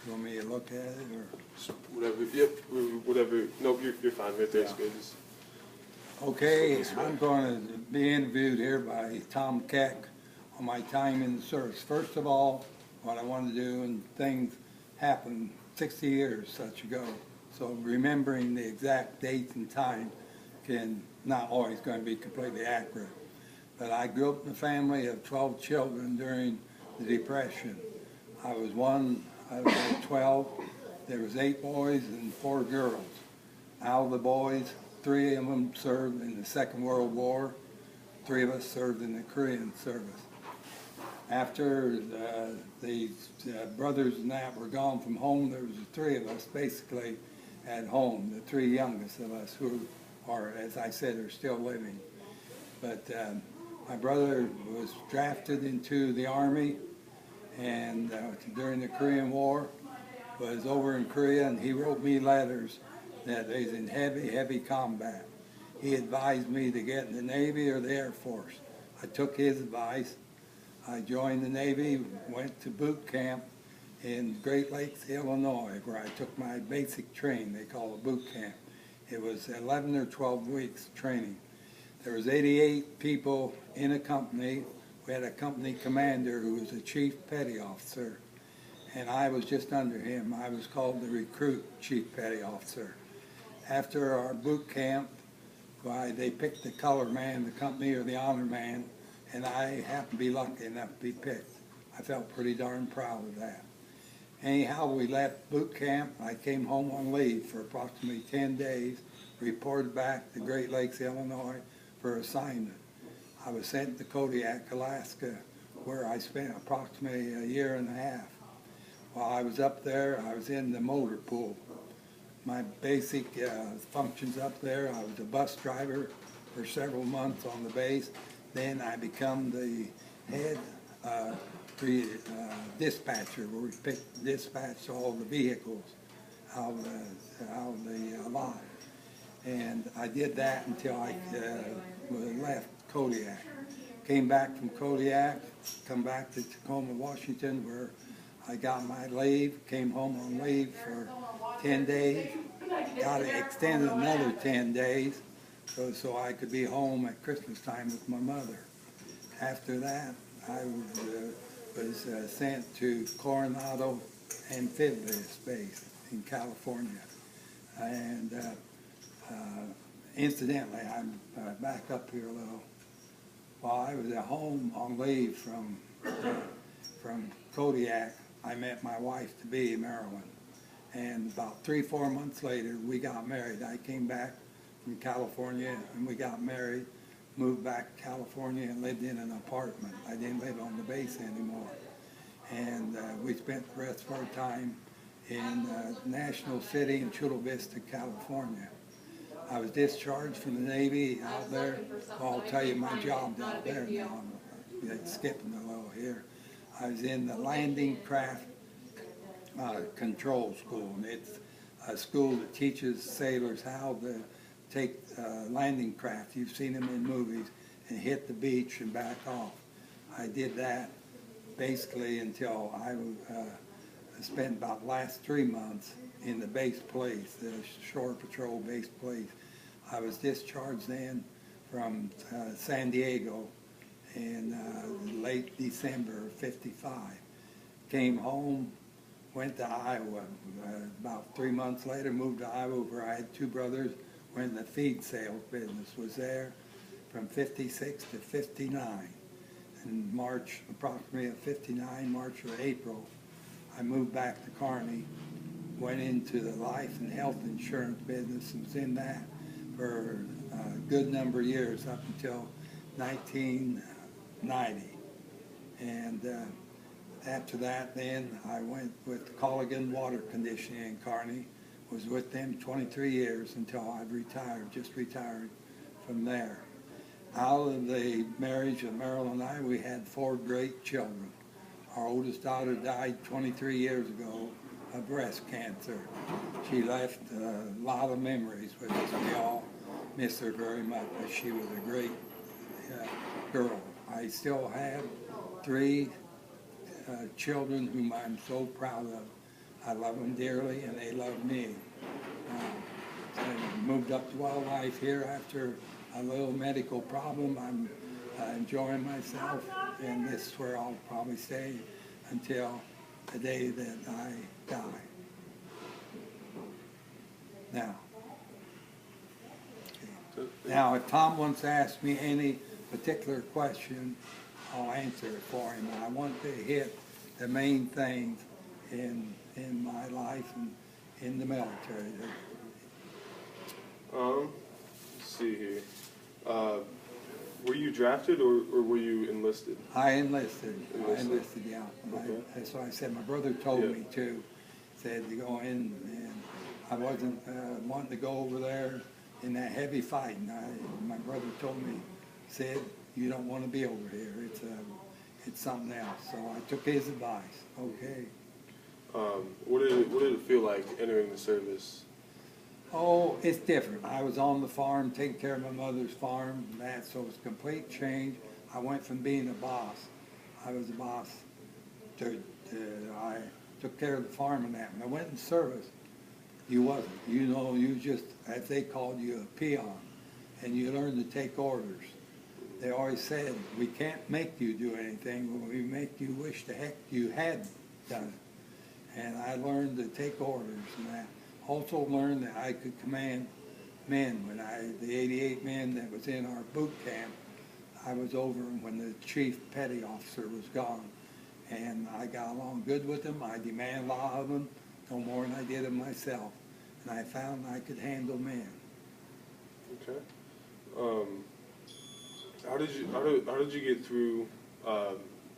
You want me to look at it, or? Whatever, yep, whatever. Nope, you're fine right there. It's Yeah. good. Just, Okay, I'm going to be interviewed here by Tom Keck on my time in the service. First of all, what I want to do, and things happened 60 years such ago, so remembering the exact date and time can not always going to be completely accurate. But I grew up in a family of 12 children during the Depression. I was one out of 12. There was 8 boys and 4 girls. Out of the boys, 3 of them served in the Second World War. 3 of us served in the Korean service. After the brothers and that were gone from home, there was the 3 of us basically at home, the 3 youngest of us who are, as I said, are still living. But my brother was drafted into the Army, and during the Korean War, was over in Korea, and he wrote me letters that he's in heavy combat. He advised me to get in the Navy or the Air Force. I took his advice. I joined the Navy, went to boot camp in Great Lakes, Illinois, where I took my basic training. They call it boot camp. It was 11 or 12 weeks training. There was 88 people in a company. We had a company commander who was a chief petty officer, and I was just under him. I was called the recruit chief petty officer. After our boot camp, they picked the color man, the company, or the honor man, and I happened to be lucky enough to be picked. I felt pretty darn proud of that. Anyhow, we left boot camp. I came home on leave for approximately 10 days, reported back to Great Lakes, Illinois for assignment. I was sent to Kodiak, Alaska, where I spent approximately a year and a half. While I was up there, I was in the motor pool. My basic functions up there, I was a bus driver for several months on the base. Then I become the head dispatcher, where we dispatched all the vehicles out of the lot. And I did that until I left Kodiak. Came back from Kodiak, come back to Tacoma, Washington, where I got my leave, came home on leave for 10 days, got it extended another 10 days so I could be home at Christmas time with my mother. After that, I was sent to Coronado Amphibious Base in California. And incidentally, I'm back up here a little. While I was at home on leave from Kodiak, I met my wife-to-be, Marilyn. And about 3-4 months later, we got married. I came back from California, and we got married, moved back to California, and lived in an apartment. I didn't live on the base anymore. And we spent the rest of our time in National City in Chula Vista, California. I was discharged from the Navy out there. I'll tell you my job out there now. I'm skipping a little here. I was in the Landing Craft Control School, and it's a school that teaches sailors how to take landing craft. You've seen them in movies, and hit the beach and back off. I did that basically until I spent about the last 3 months in the base police, the Shore Patrol base police. I was discharged then from San Diego in late December of '55. Came home, went to Iowa. About 3 months later, moved to Iowa, where I had 2 brothers. Went in the feed sales business. Was there from '56 to '59. In March, approximately of '59, March or April, I moved back to Kearney. Went into the life and health insurance business and was in that for a good number of years, up until 1990. And after that, then I went with Colligan Water Conditioning in Kearney. Was with them 23 years until I retired, just retired from there. Out of the marriage of Marilyn and I, we had 4 great children. Our oldest daughter died 23 years ago of breast cancer. She left a lot of memories with us. We all miss her very much, but she was a great girl. I still have 3 children whom I'm so proud of. I love them dearly, and they love me. I moved up to Wildlife here after a little medical problem. I'm enjoying myself, and this is where I'll probably stay until the day that I die. Now, now, if Tom wants to ask me any particular question, I'll answer it for him. I want to hit the main things in my life and in the military. Let's see here. Were you drafted or were you enlisted? I enlisted. Enlisted? I enlisted, yeah. Okay. That's what I said. My brother told Yeah. me to. Said to go in, and I wasn't wanting to go over there in that heavy fighting. My brother told me, said, you don't want to be over here. It's something else. So I took his advice. Okay. What did it feel like entering the service? Oh, it's different. I was on the farm, taking care of my mother's farm, and that, so it was a complete change. I went from being a boss. I was a boss to I took care of the farm and that. When I went in service, you wasn't. You know, you just, as they called you, a peon, and you learned to take orders. They always said, we can't make you do anything, but we make you wish the heck you had done it. And I learned to take orders and that. Also learned that I could command men. When the 88 men that was in our boot camp, I was over when the chief petty officer was gone. And I got along good with them. I demanded a lot of them, no more than I did of myself. And I found I could handle men. Okay. How did you get through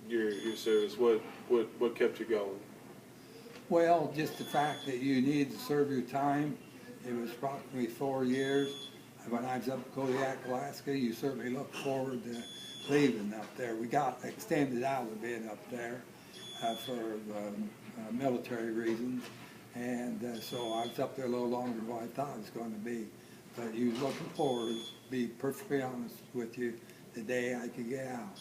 your service? What kept you going? Well, just the fact that you need to serve your time. It was approximately 4 years. When I was up in Kodiak, Alaska, you certainly look forward to leaving up there. We got extended out a bit up there for military reasons. And so I was up there a little longer than what I thought it was going to be. But you was looking forward, to be perfectly honest with you, the day I could get out.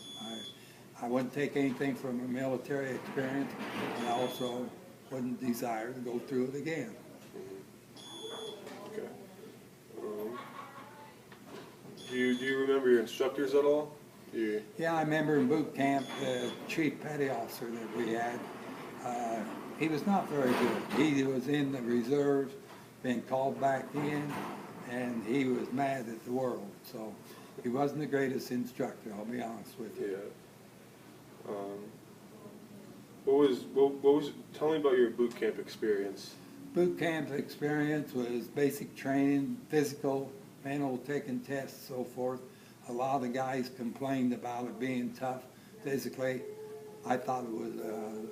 I wouldn't take anything from a military experience, and I also wouldn't desire to go through it again. Okay. Do you remember your instructors at all? Yeah, I remember in boot camp, the chief petty officer that we had, he was not very good. He was in the reserves, been called back in, and he was mad at the world. So he wasn't the greatest instructor, I'll be honest with you. Yeah. Tell me about your boot camp experience. Boot camp experience was basic training, physical, mental, taking tests, so forth. A lot of the guys complained about it being tough physically. I thought it was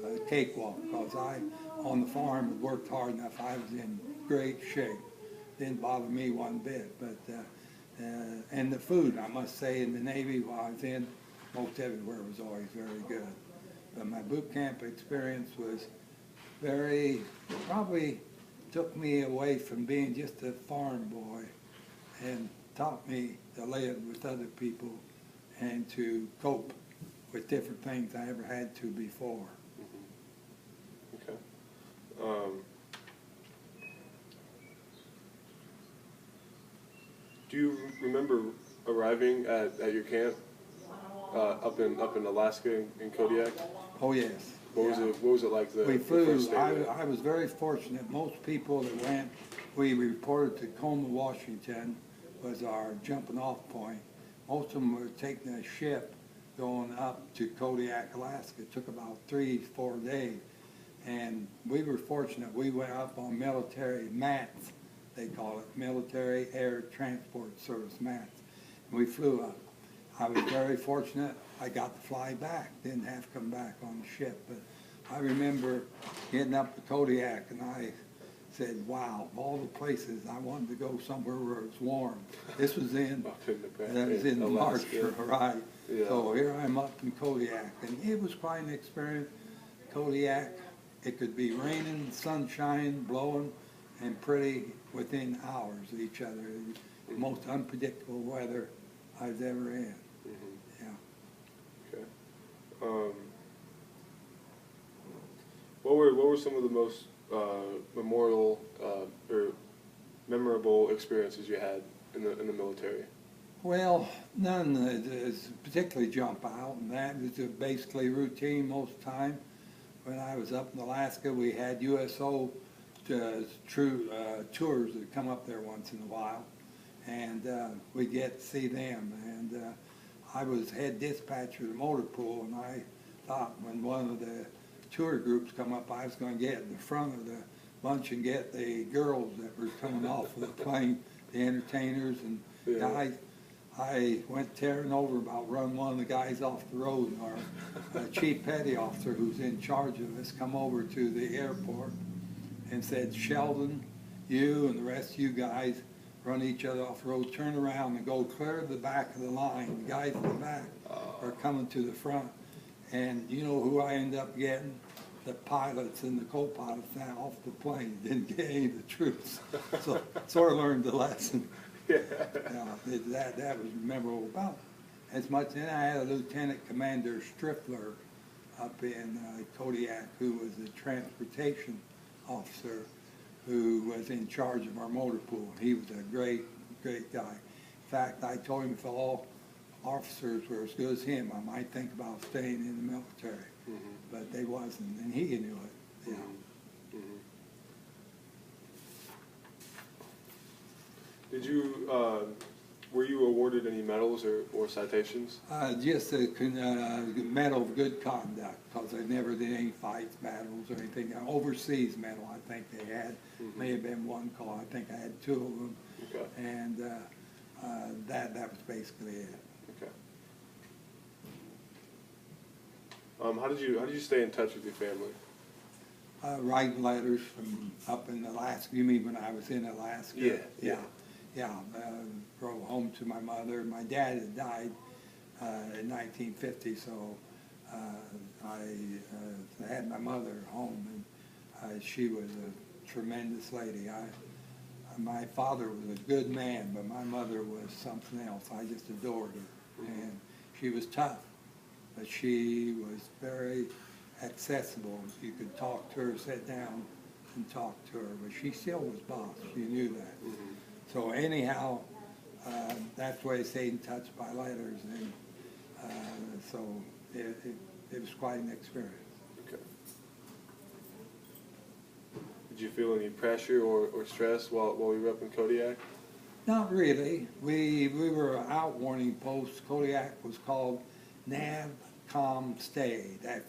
a cakewalk because I, on the farm, had worked hard enough. I was in great shape. Didn't bother me one bit. But and the food, I must say, in the Navy while I was in, most everywhere was always very good. But my boot camp experience was probably took me away from being just a farm boy and taught me to live with other people and to cope with different things I ever had to before. Okay. Do you remember arriving at your camp up in Alaska in Kodiak? Oh yes. What was it like? We flew. First day there? I was very fortunate. Most people that went, we reported Tacoma, Washington, was our jumping off point. Most of them were taking a ship going up to Kodiak, Alaska. It took about 3-4 days. And we were fortunate. We went up on military mats, they call it, Military Air Transport Service mats. And we flew up. I was very fortunate. I got to fly back, didn't have to come back on the ship. But I remember getting up to Kodiak and I said, wow, of all the places, I wanted to go somewhere where it was warm. This was in, March, right? Yeah. So here I'm up in Kodiak, and it was quite an experience. Kodiak, it could be raining, sunshine, blowing, and pretty within hours of each other. The most unpredictable weather I was ever in. Yeah. Okay. What were some of the most memorial or memorable experiences you had in the military? Well, none that is particularly jump out, and that was basically routine most of the time. When I was up in Alaska, we had USO tours that come up there once in a while, and we get to see them. And I was head dispatcher of the motor pool, and I thought when one of the tour groups come up, I was going to get in the front of the bunch and get the girls that were coming off of the plane, the entertainers and guys. I went tearing over about running one of the guys off the road, and our chief petty officer who's in charge of us come over to the airport and said, "Sheldon, you and the rest of you guys run each other off the road, turn around and go clear to the back of the line. The guys in the back are coming to the front." And you know who I ended up getting? The pilots and the co-pilots now off the plane. Didn't get any of the troops. So sort of learned the lesson. Yeah. That was memorable. About as much. Then I had a Lieutenant Commander Striffler up in Kodiak, who was the transportation officer, who was in charge of our motor pool. He was a great guy. In fact, I told him if all officers were as good as him, I might think about staying in the military. But they wasn't, and he knew it. Yeah. Did you, were you awarded any medals or citations? Just a medal of good conduct, because I never did any fights, battles, or anything. An overseas medal, I think they had. May have been one call. I think I had two of them. Okay. And that was basically it. Okay. How did you stay in touch with your family? Writing letters from up in Alaska. You mean when I was in Alaska? Yeah. Wrote home to my mother. My dad had died in 1950, so I had my mother at home, and she was a tremendous lady. My father was a good man, but my mother was something else. I just adored her, and she was tough, but she was very accessible. You could talk to her, sit down and talk to her, but she still was boss. She knew that. So anyhow, that's the way I stayed in touch by letters, and so it was quite an experience. Okay. Did you feel any pressure or stress while we were up in Kodiak? Not really. We were out warning posts. Kodiak was called NAVCOM Stay. That